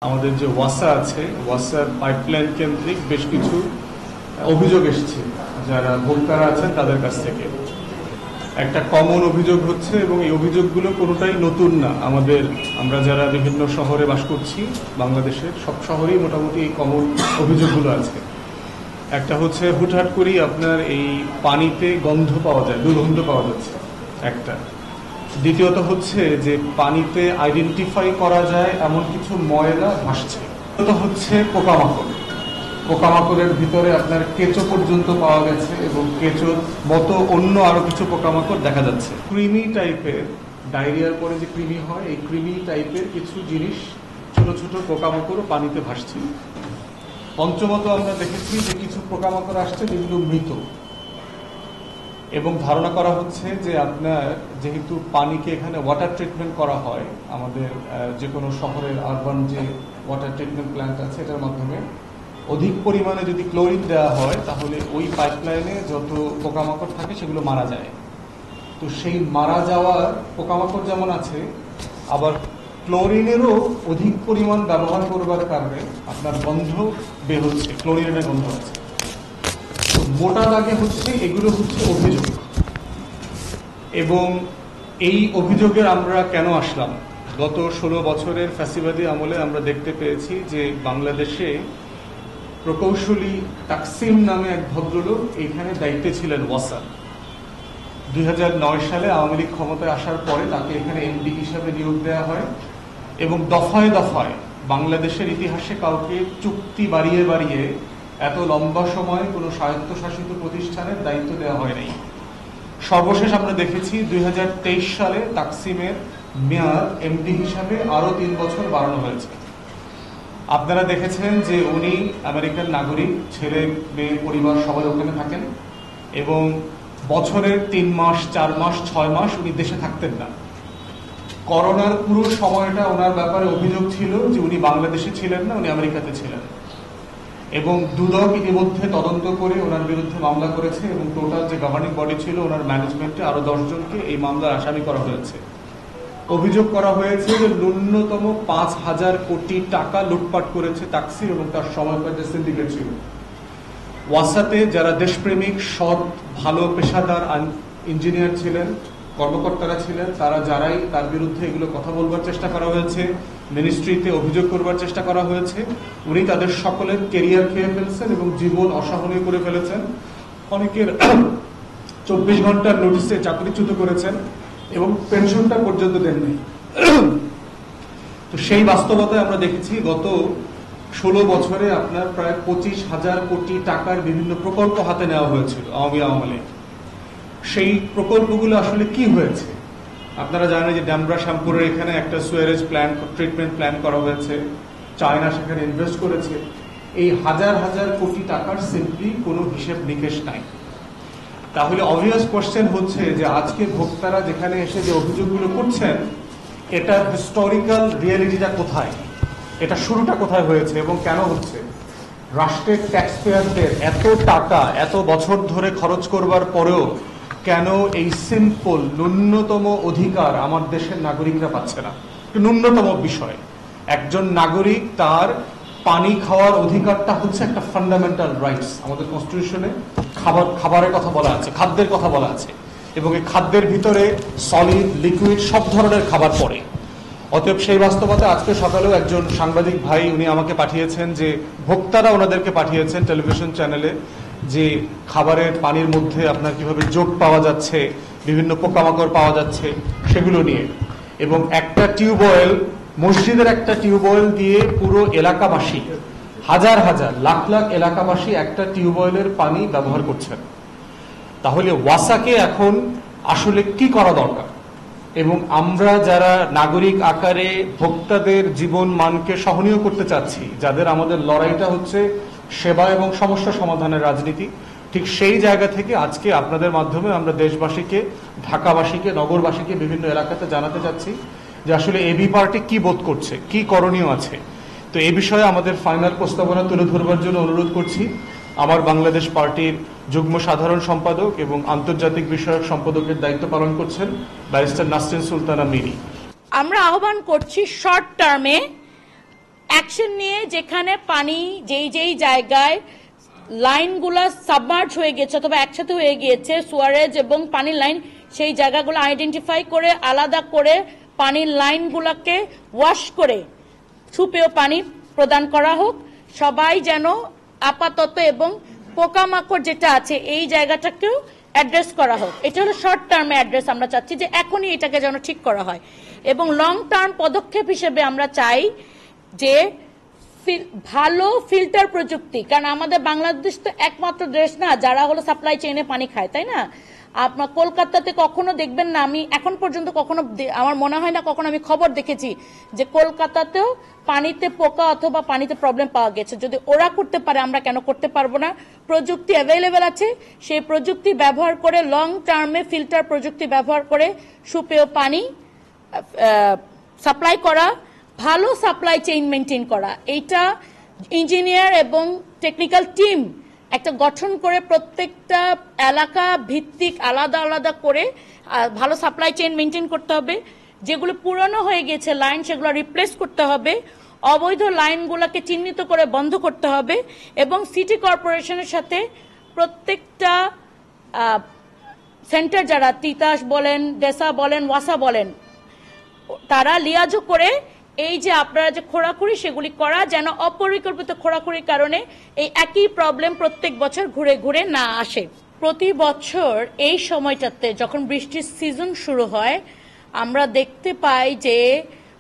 আমাদের যে ওয়াসা আছে, ওয়াসার পাইপলাইন কেন্দ্রিক বেশ কিছু অভিযোগ এসেছে যারা ভোক্তারা আছেন তাদের কাছ থেকে। একটা কমন অভিযোগ হচ্ছে এবং এই অভিযোগগুলো কোনোটাই নতুন না। আমরা যারা বিভিন্ন শহরে বাস করছি, বাংলাদেশের সব শহরেই মোটামুটি এই কমন অভিযোগগুলো আছে। একটা হচ্ছে হুটহাট করেই আপনার এই পানিতে গন্ধ পাওয়া যায়, দুর্গন্ধ পাওয়া যাচ্ছে একটা। দ্বিতীয়ত হচ্ছে যে পানিতে আইডেন্টিফাই করা যায় এমন কিছু ময়লা ভাসছে। তৃতীয়ত হচ্ছে পোকামাকড়ের ভিতরে আপনার কেঁচো পর্যন্ত পাওয়া গেছে এবং কেঁচোর মতো অন্য আরো কিছু পোকামাকড় দেখা যাচ্ছে। ক্রিমি টাইপের, ডায়রিয়ার পরে যে ক্রিমি হয়, এই ক্রিমি টাইপের কিছু জিনিস, ছোট ছোট পোকামাকড়ও পানিতে ভাসছে। পঞ্চমত আমরা দেখেছি যে কিছু পোকামাকড় আসছে যেগুলো মৃত, এবং ধারণা করা হচ্ছে যে আপনার যেহেতু পানিকে এখানে ওয়াটার ট্রিটমেন্ট করা হয়, আমাদের যে কোনো শহরের আরবান যে ওয়াটার ট্রিটমেন্ট প্ল্যান্ট আছে, এটার মাধ্যমে অধিক পরিমাণে যদি ক্লোরিন দেওয়া হয় তাহলে ওই পাইপলাইনে যত পোকামাকড় থাকে সেগুলো মারা যায়। তো সেই মারা যাওয়ার পোকামাকড় যেমন আছে, আবার ক্লোরিনেরও অধিক পরিমাণ ব্যবহার করবার কারণে আপনার গন্ধ বের হচ্ছে, ক্লোরিনের গন্ধ আছে। মোটা দাগে হচ্ছে এগুলো হচ্ছে অভিযোগ। এবং এই অভিযোগের আমরা কেন আসলাম? গত 16 বছরের ফ্যাসিবাদী আমলে আমরা দেখতে পেয়েছি যে বাংলাদেশে প্রকৌশলী তাকসিম নামে এক ভদ্রলোক এখানে দায়িত্বে ছিলেন ওয়াসা। 2009 সালে আওয়ামী লীগ ক্ষমতায় আসার পরে তাকে এখানে এমডি হিসাবে নিয়োগ দেওয়া হয়, এবং দফায় দফায় বাংলাদেশের ইতিহাসে কাউকে চুক্তি বাড়িয়ে বাড়িয়ে এত লম্বা সময় কোনো স্বায়ত্তশাসিত প্রতিষ্ঠানের দায়িত্ব দেওয়া হয় নাই। সর্বশেষ আমরা দেখেছি 2023 সালে তাকসিমের মেয়াদ এমডি হিসাবে আরো 3 বছর বাড়ানো হয়েছে। আপনারা দেখেছেন যে উনি আমেরিকান নাগরিক, ছেলে মেয়ে পরিবার সবাই ওখানে থাকেন, এবং বছরের 3 মাস 4 মাস 6 মাস উনি দেশে থাকতেন না। করোনার পুরো সময়টা ওনার ব্যাপারে অভিযোগ ছিল যে উনি বাংলাদেশে ছিলেন না, উনি আমেরিকাতে ছিলেন। এবং দুদক ইতিমধ্যে তদন্ত করে ওনার বিরুদ্ধে মামলা করেছে, এবং টোটাল যে গভর্নিং বডি ছিল ওনার ম্যানেজমেন্টে আরো 10 জনকে এই মামলার আসামি করা হয়েছে। অভিযোগ করা হয়েছে যে ন্যূনতম 5,000 কোটি টাকা লুটপাট করেছে তাকসিম এবং তার সময়কার যে সিন্ডিকেট ছিল। ওয়াসাতে যারা দেশপ্রেমিক, সৎ, ভালো পেশাদার ইঞ্জিনিয়ার ছিলেন, কর্মকর্তারা ছিলেন, তারা যারাই তার বিরুদ্ধে এগুলো কথা বলবার চেষ্টা করা হয়েছে, মিনিস্ট্রিতে অভিযোগ করবার চেষ্টা করা হয়েছে, উনি তাদের সকলের কেরিয়ার খেয়ে ফেলছেন এবং জীবন অসহনীয় করে ফেলেছেন। অনেকের 24 ঘন্টার নোটিশে চাকরিচ্যুত করেছেন এবং পেনশনটা পর্যন্ত দেননি। তো সেই বাস্তবতায় আমরা দেখেছি গত 16 বছরে আপনার প্রায় 25,000 কোটি টাকার বিভিন্ন প্রকল্প হাতে নেওয়া হয়েছিল আওয়ামী আমলে। সেই প্রকল্পগুলো আসলে কি হয়েছে? আপনারা জানেন যে ড্যামরা শ্যামপুরের এখানে একটা সুয়ারেজ প্ল্যান, ট্রিটমেন্ট প্ল্যান করা হয়েছে, চায়না সেখানে ইনভেস্ট করেছে। এই হাজার হাজার কোটি টাকার সিম্পলি কোনো হিসেব নিকেশ নাই। তাহলে অবভিয়াস কোশ্চেন হচ্ছে যে আজকে ভোক্তারা যেখানে এসে যে অভিযোগগুলো করছেন, এটা হিস্টোরিক্যাল রিয়েলিটিটা কোথায়, এটা শুরুটা কোথায় হয়েছে এবং কেন হচ্ছে? রাষ্ট্রের ট্যাক্স পেয়ারদের এত টাকা এত বছর ধরে খরচ করবার পরেও কেন এই সিম্পল ন্যূনতম অধিকার আমার দেশের নাগরিকরা পাচ্ছে না? ন্যূনতম বিষয়, একজন নাগরিক তার পানি খাওয়ার অধিকারটা হচ্ছে একটা ফান্ডামেন্টাল রাইটস। আমাদের কনস্টিটিউশনে খাবারের কথা বলা আছে, খাদ্যের কথা বলা আছে, এবং এই খাদ্যের ভিতরে সলিড, লিকুইড সব ধরনের খাবার পড়ে। অতএব সেই বাস্তবতা আজকে সকালেও একজন সাংবাদিক ভাই উনি আমাকে পাঠিয়েছেন যে ভোক্তারা ওনাদেরকে পাঠিয়েছেন টেলিভিশন চ্যানেলে যে খাবারের পানির মধ্যে আপনার কিভাবে জোক পাওয়া যাচ্ছে, বিভিন্ন পোকামাকড় পাওয়া যাচ্ছে সেগুলো নিয়ে। এবং একটা টিউবওয়েল, মসজিদের একটা টিউবওয়েল দিয়ে পুরো এলাকাবাসী, হাজার হাজার লাখ লাখ এলাকাবাসী একটা টিউবওয়েলের পানি ব্যবহার করছেন। তাহলে ওয়াসাকে এখন আসলে কি করা দরকার? এবং আমরা যারা নাগরিক আকারে ভোক্তাদের জীবন মানকে সহনীয় করতে চাচ্ছি, যাদের আমাদের লড়াইটা হচ্ছে সেবা এবং সমস্যা সমাধানের রাজনীতি, ঠিক সেই জায়গা থেকে আজকে আপনাদের মাধ্যমে আমরা দেশবাসীকে, ঢাকাবাসীকে, নগরবাসীকে বিভিন্ন এলাকাতে জানাতে চাচ্ছি যে আসলে এবি পার্টি কি বোধ করছে, কি করণীয় আছে। তো এই বিষয়ে আমাদের ফাইনাল প্রস্তাবনা তুলে ধরবার জন্য অনুরোধ করছি আমার বাংলাদেশ পার্টির যুগ্ম সাধারণ সম্পাদক এবং আন্তর্জাতিক বিষয়ক সম্পাদকের দায়িত্ব পালন করছেন ব্যারিস্টার নাসরিন সুলতানা মিরি। আমরা আহ্বান করছি শর্ট টার্মে অ্যাকশন নিয়ে যেখানে পানি যেই যেই জায়গায় লাইনগুলো সাবমার্জ হয়ে গেছে অথবা একসাথে হয়ে গিয়েছে সুয়ারেজ এবং পানির লাইন, সেই জায়গাগুলো আইডেন্টিফাই করে আলাদা করে পানির লাইনগুলোকে ওয়াশ করে সুপেয় পানি প্রদান করা হোক। সবাই যেন আপাতত এবং পোকামাকড় যেটা আছে এই জায়গাটাকেও অ্যাড্রেস করা হোক। এটা হলো শর্ট টার্মে অ্যাড্রেস, আমরা চাচ্ছি যে এখনই এটাকে যেন ঠিক করা হয়। এবং লং টার্ম পদক্ষেপ হিসেবে আমরা চাই যে ভালো ফিল্টার প্রযুক্তি, কারণ আমাদের বাংলাদেশ তো একমাত্র দেশ না যারা হলো সাপ্লাই চেইনে পানি খায়, তাই না? আপনার কলকাতাতে কখনো দেখবেন না, আমি এখন পর্যন্ত কখনো আমার মনে হয় না কখনো আমি খবর দেখেছি যে কলকাতাতেও পানিতে পোকা অথবা পানিতে প্রবলেম পাওয়া গেছে। যদি ওরা করতে পারে আমরা কেন করতে পারবো না? প্রযুক্তি অ্যাভেলেবেল আছে, সেই প্রযুক্তি ব্যবহার করে লং টার্মে ফিল্টার প্রযুক্তি ব্যবহার করে সুপেয় পানি সাপ্লাই করা, ভালো সাপ্লাই চেইন মেনটেন করা। এইটা ইঞ্জিনিয়ার এবং টেকনিক্যাল টিম একটা গঠন করে প্রত্যেকটা এলাকা ভিত্তিক আলাদা আলাদা করে ভালো সাপ্লাই চেইন মেনটেন করতে হবে। যেগুলো পুরনো হয়ে গেছে লাইন সেগুলো রিপ্লেস করতে হবে, অবৈধ লাইনগুলোকে চিহ্নিত করে বন্ধ করতে হবে এবং সিটি কর্পোরেশনের সাথে প্রত্যেকটা সেন্টার যারা তিতাস বলেন, ডেসা বলেন, ওয়াসা বলেন, তারা লিয়াজো করে এই যে আপনারা যে খোঁড়াখুড়ি সেগুলি করা, যেন অপরিকল্পিত খোঁড়াখুড়ির কারণে এই একই প্রবলেম প্রত্যেক বছর ঘুরে ঘুরে না আসে। প্রতি বছর এই সময়টাতে যখন বৃষ্টির সিজন শুরু হয় আমরা দেখতে পাই যে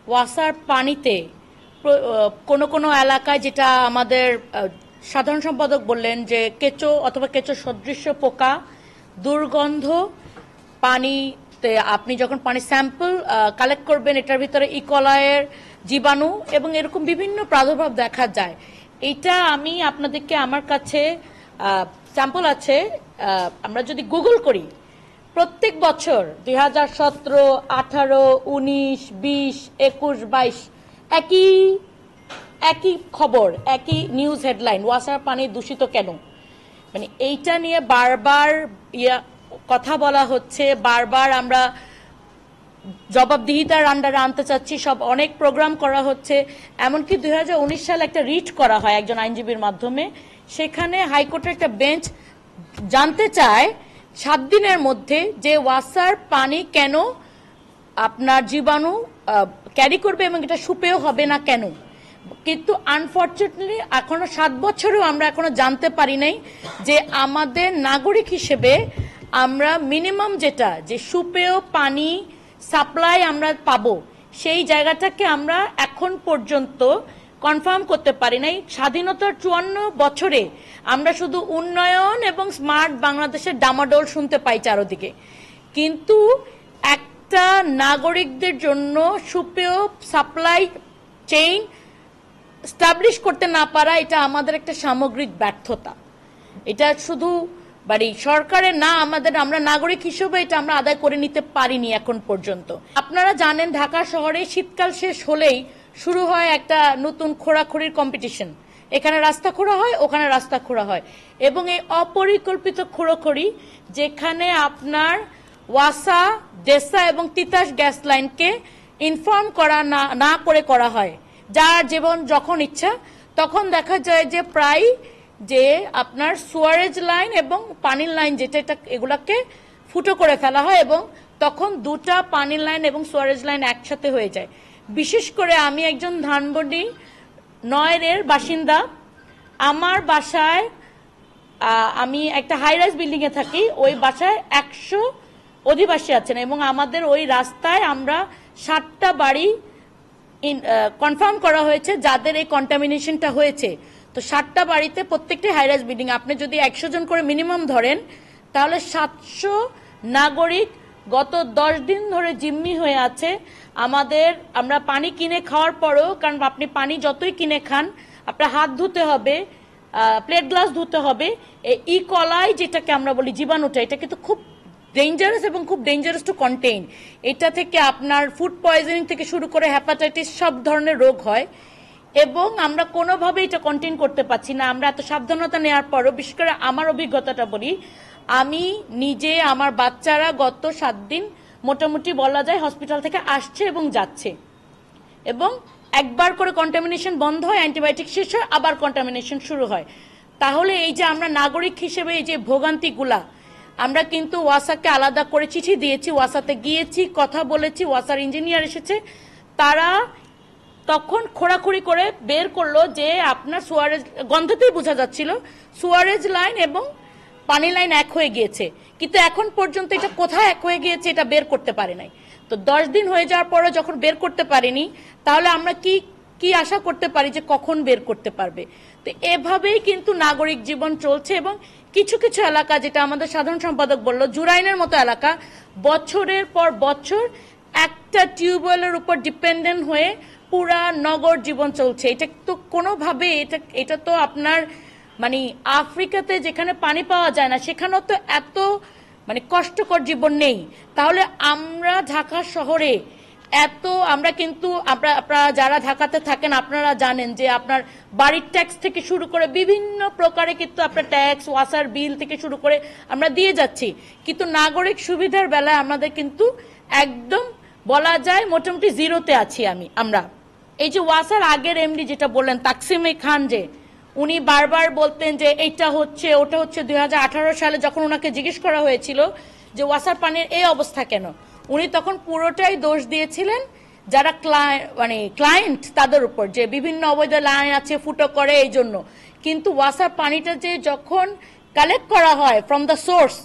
ওয়াসার পানিতে কোনো কোনো এলাকায়, যেটা আমাদের সাধারণ সম্পাদক বললেন, যে কেঁচো অথবা কেঁচো সদৃশ্য পোকা, দুর্গন্ধ, পানিতে আপনি যখন পানি স্যাম্পল কালেক্ট করবেন এটার ভিতরে ইকোলাইয়ের জীবাণু এবং এরকম বিভিন্ন প্রাদুর্ভাব দেখা যায়। এটা আমি আপনাদেরকে, আমার কাছে স্যাম্পল আছে, আমরা যদি গুগল করি প্রত্যেক বছর 2017, 18, 19, 20, 21, 22 একই খবর, একই নিউজ হেডলাইন, ওয়াসার পানি দূষিত কেন? মানে এইটা নিয়ে বারবার কথা বলা হচ্ছে, বারবার আমরা জবাবদিহিতার আন্ডারে আনতে চাচ্ছি, সব অনেক প্রোগ্রাম করা হচ্ছে। এমনকি 2019 সালে একটা রিট করা হয় একজন আইনজীবীর মাধ্যমে, সেখানে হাইকোর্টের একটা বেঞ্চ জানতে চায় 7 দিনের মধ্যে যে ওয়াসার পানি কেন আপনার জীবাণু ক্যারি করবে এবং এটা সুপেয় হবে না কেন। কিন্তু আনফর্চুনেটলি এখনো 7 বছরেও আমরা এখনো জানতে পারি নাই যে আমাদের নাগরিক হিসেবে আমরা মিনিমাম যেটা যে সুপেয় পানি সাপ্লাই আমরা পাবো সেই জায়গাটাকে আমরা এখন পর্যন্ত কনফার্ম করতে পারি নাই। স্বাধীনতার 54 বছরে আমরা শুধু উন্নয়ন এবং স্মার্ট বাংলাদেশের ডামাডোল শুনতে পাই চারদিকে, কিন্তু একটা নাগরিকদের জন্য সুপেয় সাপ্লাই চেইন স্টাবলিশ করতে না পারা, এটা আমাদের একটা সামগ্রিক ব্যর্থতা। এটা শুধু সরকারের না, আমরা নাগরিক হিসেবে এটা আমরা আদায় করে নিতে পারিনি এখন পর্যন্ত। আপনারা জানেন ঢাকা শহরে শীতকাল শেষ হলেই শুরু হয় একটা নতুন খোঁড়াখুড়ির কম্পিটিশন। এখানে রাস্তা খোঁড়া হয়, ওখানে রাস্তা খোঁড়া হয়, এবং এই অপরিকল্পিত খোঁড়াখুড়ি যেখানে আপনার ওয়াসা, ডেসা এবং তিতাস গ্যাস লাইনকে ইনফর্ম করা না করে করা হয়, যার জীবন যখন ইচ্ছা তখন দেখা যায় যে প্রায় যে আপনার সুয়ারেজ লাইন এবং পানির লাইন যেটা এগুলাকে ফুটো করে ফেলা হয় এবং তখন দুটা পানির লাইন এবং সুয়ারেজ লাইন একসাথে হয়ে যায়। বিশেষ করে আমি একজন ধানমন্ডি 9-এর বাসিন্দা, আমার বাসায় আমি একটা হাই রাইজ বিল্ডিং এ থাকি, ওই বাসায় 100 অধিবাসী আছেন এবং আমাদের ওই রাস্তায় আমরা 7টা বাড়ি কনফার্ম করা হয়েছে যাদের এই কন্টামিনেশনটা হয়েছে। তো 7টা বাড়িতে প্রত্যেকটি হাই রাইজ বিল্ডিং, আপনি যদি 100 জন করে মিনিমাম ধরেন তাহলে 700 নাগরিক গত 10 দিন ধরে জিম্মি হয়ে আছে। আমরা পানি কিনে খাওয়ার পরেও, কারণ আপনি পানি যতই কিনে খান আপনার হাত ধুতে হবে, প্লেট গ্লাস ধুতে হবে, ই কলাই যেটাকে আমরা বলি জীবাণুটা, এটা কিন্তু খুব ডেঞ্জারাস এবং খুব ডেঞ্জারাস টু কন্টেইন। এটা থেকে আপনার ফুড পয়জনিং থেকে শুরু করে হ্যাপাটাইটিস সব ধরনের রোগ হয় এবং আমরা কোনোভাবে এটা কন্টেইন করতে পারছি না। আমরা এত সাবধানতা নেওয়ার পরও, বিশেষ করে আমার অভিজ্ঞতাটা বলি, আমি নিজে, আমার বাচ্চারা গত 7 দিন মোটামুটি বলা যায় হসপিটাল থেকে আসছে এবং যাচ্ছে, এবং একবার করে কন্টামিনেশন বন্ধ হয়, অ্যান্টিবায়োটিক শেষ হয়, আবার কন্টামিনেশন শুরু হয়। তাহলে এই যে আমরা নাগরিক হিসেবে এই যে ভোগান্তিগুলা, আমরা কিন্তু ওয়াসাকে আলাদা করে চিঠি দিয়েছি, ওয়াসাতে গিয়েছি, কথা বলেছি, ওয়াসার ইঞ্জিনিয়ার এসেছে, তারা তখন খোঁড়াখুড়ি করে বের করলো যে আপনার সুয়ারেজ, গন্ধতেই বোঝা যাচ্ছিল সুয়ারেজ লাইন এবং পানি লাইন এক হয়ে গিয়েছে, কিন্তু এখন পর্যন্ত এটা কোথায় এক হয়ে গিয়েছে এটা বের করতে পারে নাই। তো 10 দিন হয়ে যাওয়ার পরে যখন বের করতে পারিনি, তাহলে আমরা কি আশা করতে পারি যে কখন বের করতে পারবে? তো এভাবেই কিন্তু নাগরিক জীবন চলছে। এবং কিছু কিছু এলাকা, যেটা আমাদের সাধারণ সম্পাদক বলল, জুরাইনের মতো এলাকা বছরের পর বছর একটা টিউবওয়েলের উপর ডিপেন্ডেন্ট হয়ে পুরা নগর জীবন চলছে। এটা তো কোনোভাবে এটা তো আপনার মানে আফ্রিকাতে যেখানে পানি পাওয়া যায় না সেখানেও তো এত মানে কষ্টকর জীবন নেই। তাহলে আমরা ঢাকা শহরে এত, আমরা কিন্তু আপনারা যারা ঢাকাতে থাকেন আপনারা জানেন যে আপনার বাড়ির ট্যাক্স থেকে শুরু করে বিভিন্ন প্রকারে কিন্তু আপনার ট্যাক্স, ওয়াসার বিল থেকে শুরু করে আমরা দিয়ে যাচ্ছি, কিন্তু নাগরিক সুবিধার বেলায় আমাদের কিন্তু একদম বলা যায় মোটামুটি জিরোতে আছি আমরা। এই যে ওয়াসার আগের এমডি যেটা বললেন তাকসিম খান, যে উনি বারবার বলতেন যে এইটা হচ্ছে ওটা হচ্ছে, 2018 সালে যখন ওনাকে জিজ্ঞেস করা হয়েছিল যে ওয়াসার পানির এই অবস্থা কেন, উনি তখন পুরোটাই দোষ দিয়েছিলেন যারা ক্লায়েন্ট তাদের উপর, যে বিভিন্ন অবৈধ লাইন আছে, ফুটো করে এই জন্য। কিন্তু ওয়াসার পানিটা যে যখন কালেক্ট করা হয় ফ্রম দ্য সোর্স,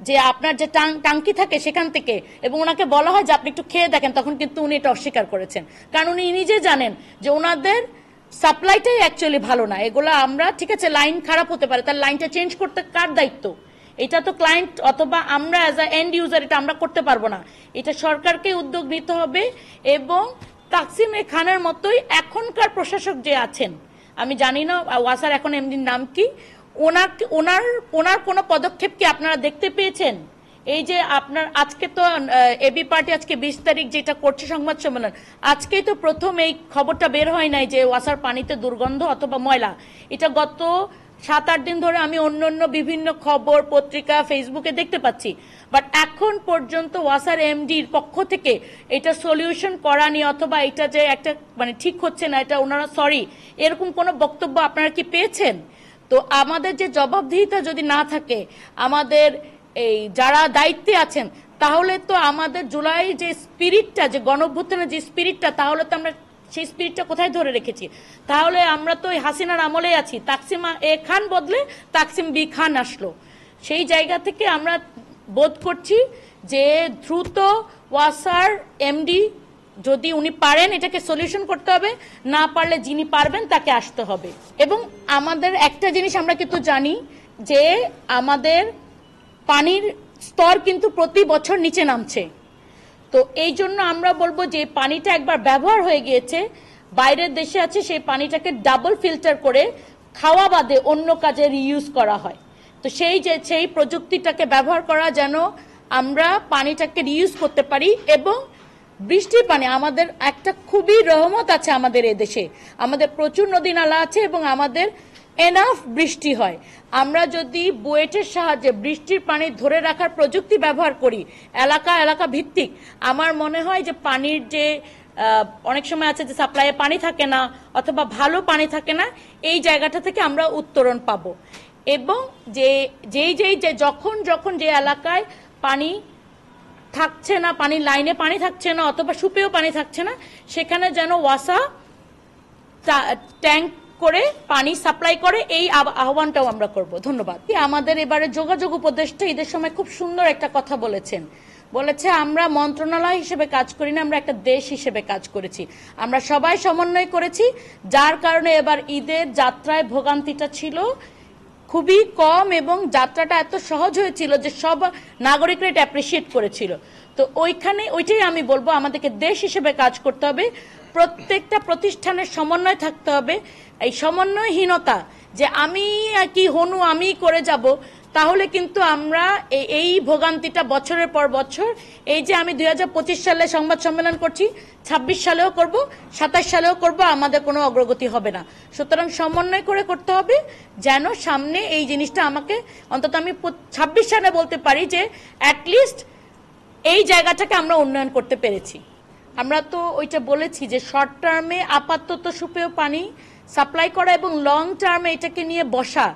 যে আপনার যে টাঙ্কি থাকে সেখান থেকে, এবং ওনাকে বলা হয় যে আপনি একটু খেয়ে দেখেন, তখন কিন্তু উনি এটা অস্বীকার করেছেন, কারণ উনি নিজে জানেন যে ওনাদের সাপ্লাইটাই অ্যাকচুয়ালি ভালো না। এগুলো আমরা, ঠিক আছে লাইন খারাপ হতে পারে, তার লাইনটা চেঞ্জ করতে কার দায়িত্ব? এটা তো ক্লায়েন্ট অথবা আমরা অ্যাজ আ এন্ড ইউজার এটা আমরা করতে পারবো না, এটা সরকারকে উদ্যোগ নিতে হবে। এবং তাকসিম খানের মতোই এখনকার প্রশাসক যে আছেন, আমি জানি না ওয়াসার এখন এমডির নাম কি, ওনার কোনো পদক্ষেপ কি আপনারা দেখতে পেয়েছেন? এই যে আপনার আজকে তো এবি পার্টি আজকে 20 তারিখ যেটা করছে সংবাদ সম্মেলন, আজকেই তো প্রথম এই খবরটা বের হয় নাই যে ওয়াসার পানিতে দুর্গন্ধ অথবা ময়লা। এটা গত 7-8 দিন ধরে আমি অন্য বিভিন্ন খবর, পত্রিকা, ফেসবুকে দেখতে পাচ্ছি, বাট এখন পর্যন্ত ওয়াসার এমডির পক্ষ থেকে এটা সলিউশন করা নিয়ে অথবা এটা যে একটা মানে ঠিক হচ্ছে না, এটা ওনারা সরি, এরকম কোনো বক্তব্য আপনারা কি পেয়েছেন? তো আমাদের যে জবাবদিহিতা যদি না থাকে, আমাদের এই যারা দায়িত্বে আছেন, তাহলে তো আমাদের জুলাই যে স্পিরিটটা, যে গণঅভ্যুত্থানের যে স্পিরিটটা, তাহলে তো আমরা সেই স্পিরিটটা কোথায় ধরে রেখেছি? তাহলে আমরা তো হাসিনার আমলে আছি, তাকসিম খান বদলে তাকসিম খান আসলো। সেই জায়গা থেকে আমরা বোধ করছি যে দ্রুত ওয়াসার এমডি যদি উনি পারেন এটাকে সলিউশন করতে হবে, না পারলে যিনি পারবেন তাকে আসতে হবে। এবং আমাদের একটা জিনিস আমরা কিন্তু জানি যে আমাদের পানির স্তর কিন্তু প্রতি বছর নিচে নামছে। তো এই জন্য আমরা বলবো যে পানিটা একবার ব্যবহার হয়ে গিয়েছে, বাইরের দেশে আছে, সেই পানিটাকে ডাবল ফিল্টার করে খাওয়া বাদে অন্য কাজে রিইউজ করা হয়। তো সেই প্রযুক্তিটাকে ব্যবহার করা, যেন আমরা পানিটাকে রিইউজ করতে পারি। এবং বৃষ্টির পানি আমাদের একটা খুবই রহমত আছে আমাদের এদেশে, আমাদের প্রচুর নদী নালা আছে এবং আমাদের এনাফ বৃষ্টি হয়। আমরা যদি বুয়েটের সাহায্যে বৃষ্টির পানি ধরে রাখার প্রযুক্তি ব্যবহার করি এলাকা ভিত্তিক, আমার মনে হয় যে পানির যে অনেক সময় আছে যে সাপ্লাইয়ে পানি থাকে না অথবা ভালো পানি থাকে না, এই জায়গাটা থেকে আমরা উত্তরণ পাবো। এবং যখন যে এলাকায় পানি থাকছে না, পানির লাইনে পানি থাকছে না অথবা সুপেয় পানি থাকছে না, সেখানে যেন ওয়াসা ট্যাঙ্ক করে পানি সাপ্লাই করে, এই আহ্বানটাও আমরা করব। ধন্যবাদ। আমাদের এবারে যোগাযোগ উপদেষ্টা ঈদের সময় খুব সুন্দর একটা কথা বলেছে আমরা মন্ত্রণালয় হিসেবে কাজ করি না, আমরা একটা দেশ হিসেবে কাজ করেছি, আমরা সবাই সমন্বয় করেছি, যার কারণে এবার ঈদের যাত্রায় ভোগান্তিটা ছিল খুবই কম এবং যাত্রাটা এত সহজ হয়েছিল যে সব নাগরিকরা এটা অ্যাপ্রিসিয়েট করেছিল। তো ওইটাই আমি বলবো, আমাদেরকে দেশ হিসেবে কাজ করতে হবে, প্রত্যেকটা প্রতিষ্ঠানের সমন্বয় থাকতে হবে। এই সমন্বয়হীনতা, যে আমি কি হনু আমি করে যাব, তাহলে কিন্তু আমরা এই ভোগান্তিটা বছরের পর বছর, এই যে আমি 2025 সালে সংবাদ সম্মেলন করছি, 26 সালেও করব, 27 সালেও করব, আমাদের কোনো অগ্রগতি হবে না। সুতরাং সমন্বয় করে করতে হবে, যেন সামনে এই জিনিসটা আমাকে অন্তত আমি 26 সালে বলতে পারি যে অ্যাটলিস্ট এই জায়গাটাকে আমরা উন্নয়ন করতে পেরেছি। আমরা তো ওইটা বলেছি যে শর্ট টার্মে আপাতত সুপেয় পানি সাপ্লাই করা এবং লং টার্মে এটাকে নিয়ে বসা।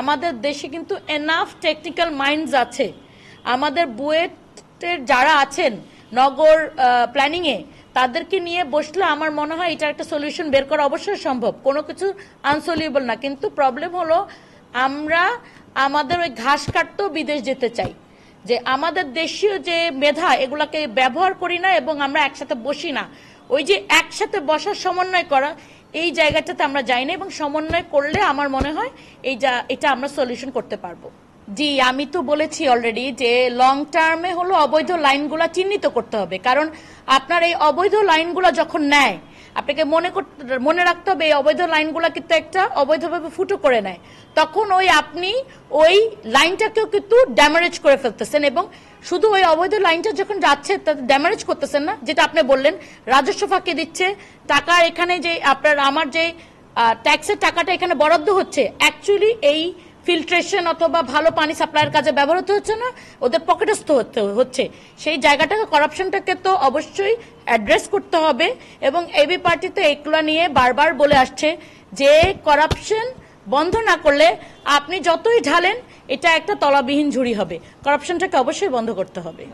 আমাদের দেশে কিন্তু এনাফ টেকনিক্যাল মাইন্ডস আছে, আমাদের বুয়েটের যারা আছেন নগর প্ল্যানিংয়ে তাদেরকে নিয়ে বসলে আমার মনে হয় এটার একটা সলিউশন বের করা অবশ্যই সম্ভব, কোনো কিছু আনসলিউবল না। কিন্তু প্রবলেম হলো আমরা আমাদের ওই ঘাস কাটতেও বিদেশ যেতে চাই, যে আমাদের দেশীয় যে মেধা এগুলাকে ব্যবহার করি না এবং আমরা একসাথে বসি না। ওই যে একসাথে বসার সমন্বয় করা এই জায়গাটাতে আমরা যাই না, এবং সমন্বয় করলে আমার মনে হয় এটা আমরা সলিউশন করতে পারবো। জি, আমি তো বলেছি অলরেডি যে লং টার্মে হলো অবৈধ লাইনগুলা চিহ্নিত করতে হবে, কারণ আপনার এই অবৈধ লাইনগুলা যখন নেয় আপনাকে মনে রাখতে হবে এই অবৈধ লাইনগুলা কিন্তু একটা অবৈধভাবে ফুটো করে নেয়, তখন আপনি ওই লাইনটাকেও কিন্তু ড্যামেজ করে ফেলতেছেন, এবং শুধু ওই অবৈধ লাইনটা যখন যাচ্ছে তাতে ড্যামেজ করতেছেন না, যেটা আপনি বললেন রাজস্ব ফাঁকি দিচ্ছে টাকা, এখানে যে আমার যে ট্যাক্সের টাকাটা এখানে বরাদ্দ হচ্ছে অ্যাকচুয়ালি এই ফিল্ট্রেশন অথবা ভালো পানি সাপ্লাইয়ের কাজে ব্যবহৃত হচ্ছে না, ওদের পকেটস্থ হচ্ছে। সেই জায়গাটাকে করাপশনটাকে তো অবশ্যই অ্যাড্রেস করতে হবে, এবং এবি পার্টি তো এগুলো নিয়ে বারবার বলে আসছে যে করাপশন বন্ধ না করলে আপনি যতই ঢালেন এটা একটা তলাবিহীন ঝুড়ি হবে, করাপশনটাকে অবশ্যই বন্ধ করতে হবে।